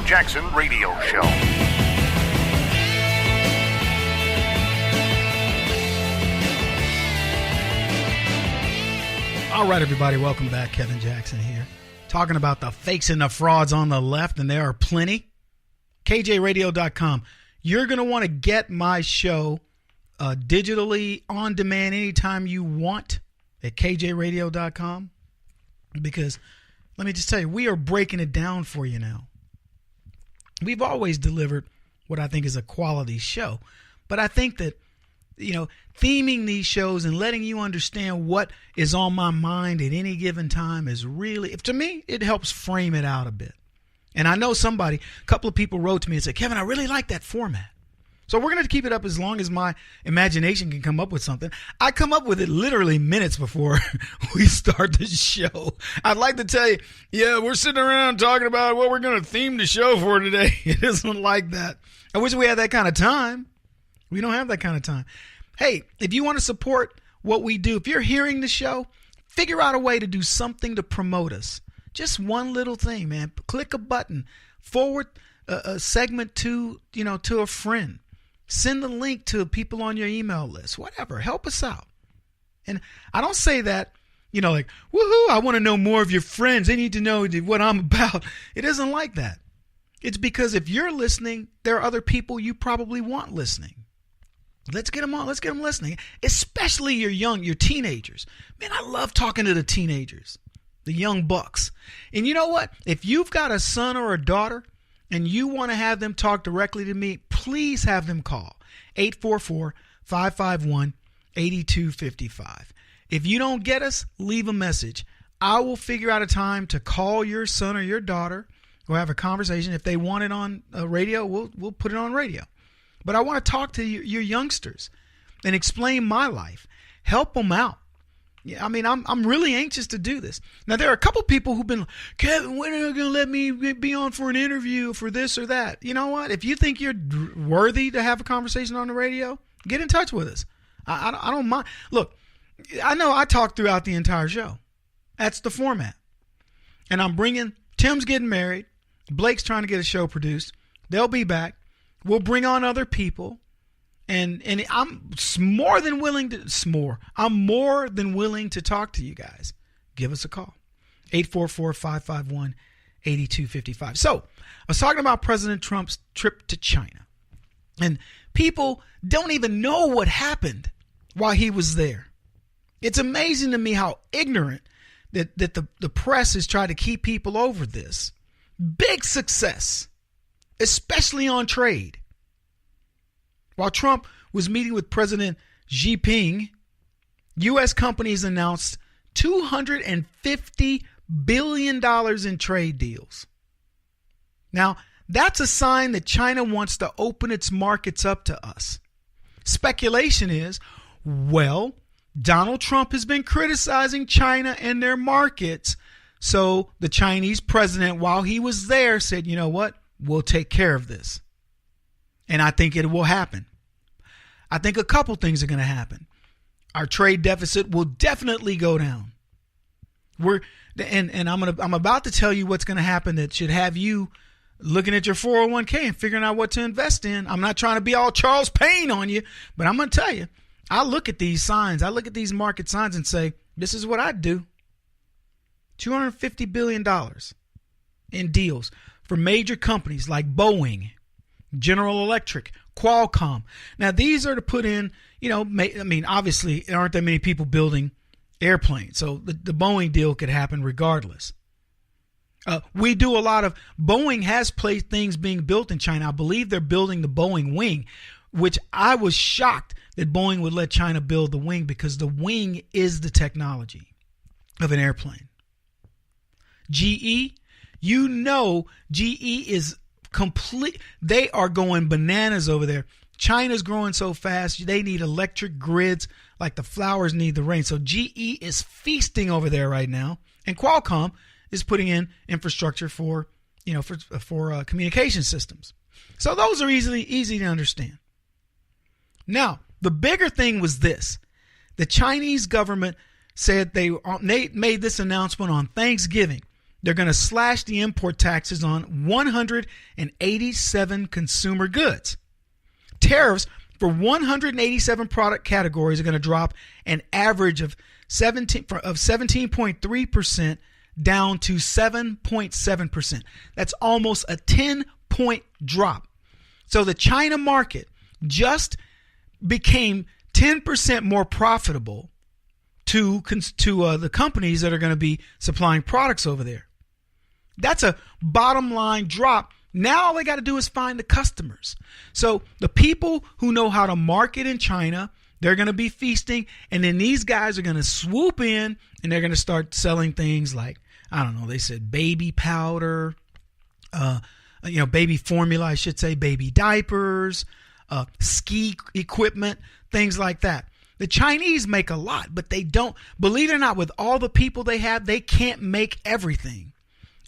Jackson Radio Show. All right, everybody, welcome back. Kevin Jackson here, talking about the fakes and the frauds on the left, and there are plenty. KJRadio.com. You're going to want to get my show digitally on demand anytime you want at KJRadio.com, because let me just tell you, we are breaking it down for you now. We've always delivered what I think is a quality show, but I think that, theming these shows and letting you understand what is on my mind at any given time is really, to me, it helps frame it out a bit. And I know a couple of people wrote to me and said, Kevin, I really like that format. So we're going to keep it up as long as my imagination can come up with something. I come up with it literally minutes before we start the show. I'd like to tell you, yeah, we're sitting around talking about what we're going to theme the show for today. It isn't like that. I wish we had that kind of time. We don't have that kind of time. Hey, if you want to support what we do, if you're hearing the show, figure out a way to do something to promote us. Just one little thing, man. Click a button, forward a segment to a friend. Send the link to people on your email list, whatever. Help us out. And I don't say that, like, woohoo, I want to know more of your friends. They need to know what I'm about. It isn't like that. It's because if you're listening, there are other people you probably want listening. Let's get them on. Let's get them listening, especially your teenagers. Man, I love talking to the teenagers, the young bucks. And you know what? If you've got a son or a daughter and you want to have them talk directly to me, please have them call 844-551-8255. If you don't get us, leave a message. I will figure out a time to call your son or your daughter. We'll have a conversation. If they want it on radio, we'll put it on radio. But I want to talk to your youngsters and explain my life. Help them out. Yeah, I mean, I'm really anxious to do this. Now, there are a couple people who've been, Kevin, when are you going to let me be on for an interview for this or that? You know what? If you think you're worthy to have a conversation on the radio, get in touch with us. I don't mind. Look, I know I talk throughout the entire show. That's the format. And Tim's getting married. Blake's trying to get a show produced. They'll be back. We'll bring on other people, and I'm more than willing to talk to you guys. Give us a call, 844-551-8255. So I was talking about President Trump's trip to China, and people don't even know what happened while he was there. It's amazing to me how ignorant that the press has tried to keep people over this. Big success, especially on trade. While Trump was meeting with President Xi Jinping, U.S. companies announced $250 billion in trade deals. Now, that's a sign that China wants to open its markets up to us. Speculation is, well, Donald Trump has been criticizing China and their markets, so the Chinese president, while he was there, said, you know what? We'll take care of this. And I think it will happen. I think a couple things are going to happen. Our trade deficit will definitely go down. I'm about to tell you what's going to happen that should have you looking at your 401k and figuring out what to invest in. I'm not trying to be all Charles Payne on you, but I'm going to tell you, I look at these signs, I look at these market signs and say, this is what I'd do. $250 billion in deals for major companies like Boeing, General Electric, Qualcomm. Now, these are to put in, obviously, there aren't that many people building airplanes. So the Boeing deal could happen regardless. We do a lot of, Boeing has things being built in China. I believe they're building the Boeing wing, which I was shocked that Boeing would let China build the wing, because the wing is the technology of an airplane. GE, GE is complete. They are going bananas over there. China's growing so fast, they need electric grids like the flowers need the rain. So GE is feasting over there right now, and Qualcomm is putting in infrastructure for communication systems. So those are easy to understand. Now, the bigger thing was this: the Chinese government said they made this announcement on Thanksgiving. they're going to slash the import taxes on 187 consumer goods. Tariffs for 187 product categories are going to drop an average of 17.3% down to 7.7%. That's almost a 10-point drop. So the China market just became 10% more profitable to the companies that are going to be supplying products over there. That's a bottom line drop. Now all they got to do is find the customers. So the people who know how to market in China, they're going to be feasting. And then these guys are going to swoop in and they're going to start selling things like, I don't know, they said baby powder, baby formula, I should say, baby diapers, ski equipment, things like that. The Chinese make a lot, but they don't, believe it or not, with all the people they have, they can't make everything.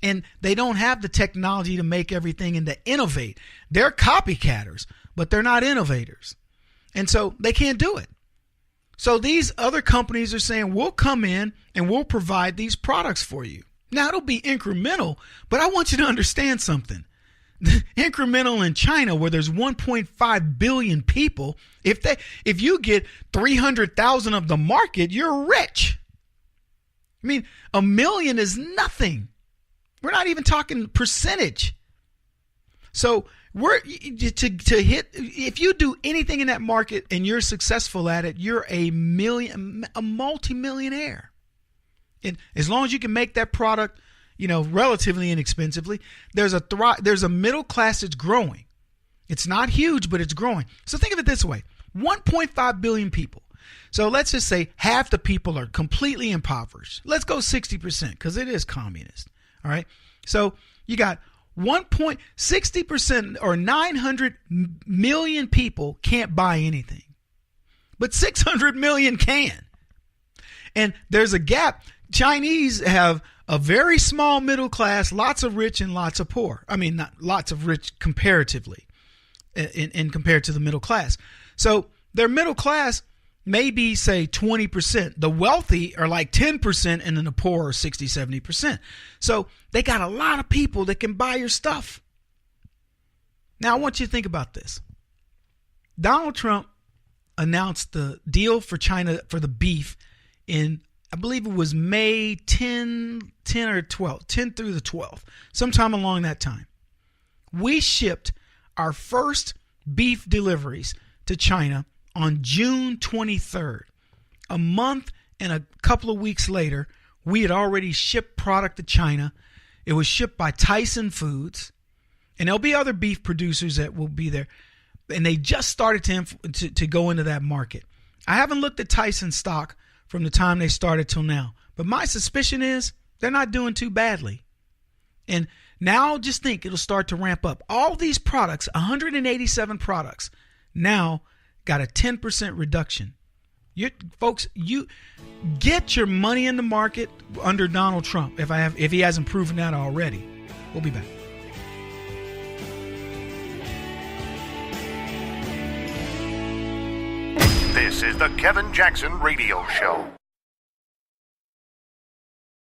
And they don't have the technology to make everything and to innovate. They're copycatters, but they're not innovators. And so they can't do it. So these other companies are saying, we'll come in and we'll provide these products for you. Now, it'll be incremental, but I want you to understand something. Incremental in China, where there's 1.5 billion people, if you get 300,000 of the market, you're rich. I mean, 1 million is nothing. We're not even talking percentage. So we're to hit, if you do anything in that market and you're successful at it, you're a multi-millionaire. And as long as you can make that product, relatively inexpensively, there's a middle class that's growing. It's not huge, but it's growing. So think of it this way: 1.5 billion people. So let's just say half the people are completely impoverished. Let's go 60% because it is communist. All right. So you got 1.60% or 900 million people can't buy anything, but 600 million can. And there's a gap. Chinese have a very small middle class, lots of rich and lots of poor. I mean, not lots of rich comparatively in compared to the middle class. So their middle class may be, say, 20%. The wealthy are like 10%, and then the poor are 60, 70%. So they got a lot of people that can buy your stuff. Now, I want you to think about this. Donald Trump announced the deal for China for the beef in, I believe it was May 10 or 12, 10 through the 12th, sometime along that time. We shipped our first beef deliveries to China on June 23rd. A month and a couple of weeks later, we had already shipped product to China. It was shipped by Tyson Foods, and there'll be other beef producers that will be there. And they just started to go into that market. I haven't looked at Tyson stock from the time they started till now, but my suspicion is they're not doing too badly. And now just think it'll start to ramp up. All these products, 187 products, now got a 10% reduction. Folks, you get your money in the market under Donald Trump if he hasn't proven that already. We'll be back. This is the Kevin Jackson Radio Show.